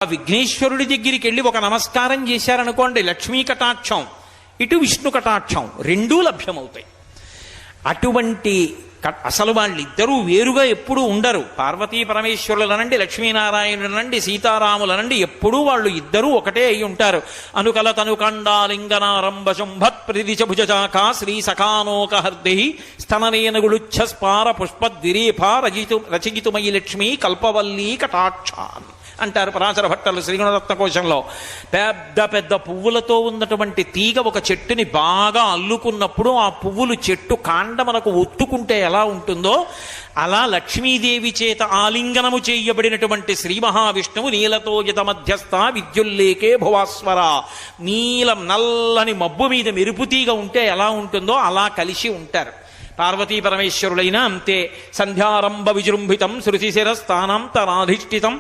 విఘ్నేశ్వరుడి దగ్గరికి వెళ్ళి ఒక నమస్కారం చేశారనుకోండి, లక్ష్మీ కటాక్షం ఇటు విష్ణు కటాక్షం రెండూ లభ్యమవుతాయి. అటువంటి అసలు వాళ్ళిద్దరూ వేరుగా ఎప్పుడూ ఉండరు. పార్వతీ పరమేశ్వరులనండి, లక్ష్మీనారాయణులనండి, సీతారాములనండి, ఎప్పుడూ వాళ్ళు ఇద్దరూ ఒకటే అయి ఉంటారు. అనుకల తనుకండాలింగనారంభ శంభత్ ప్రతిదిశ భుజాకా శ్రీ సఖానోకహర్ది స్తననేనగుళుచ్ఛ స్పార పుష్పద్విరేఫ రచయితుమయి లక్ష్మీ కల్పవల్లీ కటాక్షాన్ అంటారు పరాశర భట్టలు శ్రీగుణరత్న కోశంలో. పెద్ద పెద్ద పువ్వులతో ఉన్నటువంటి తీగ ఒక చెట్టుని బాగా అల్లుకున్నప్పుడు ఆ పువ్వులు చెట్టు కాండ మనకు ఒత్తుకుంటే ఎలా ఉంటుందో అలా లక్ష్మీదేవి చేత ఆలింగనము చేయబడినటువంటి శ్రీ మహావిష్ణువు నీలతో యత మధ్యస్థ విద్యుల్లేకే భువాస్వర, నీలం నల్లని మబ్బు మీద మెరుపుతీగ ఉంటే ఎలా ఉంటుందో అలా కలిసి ఉంటారు. పార్వతీ పరమేశ్వరులైనా అంతే. సంధ్యారంభ విజృంభితం శృతిశిరస్థానాంతరాధిష్ఠితం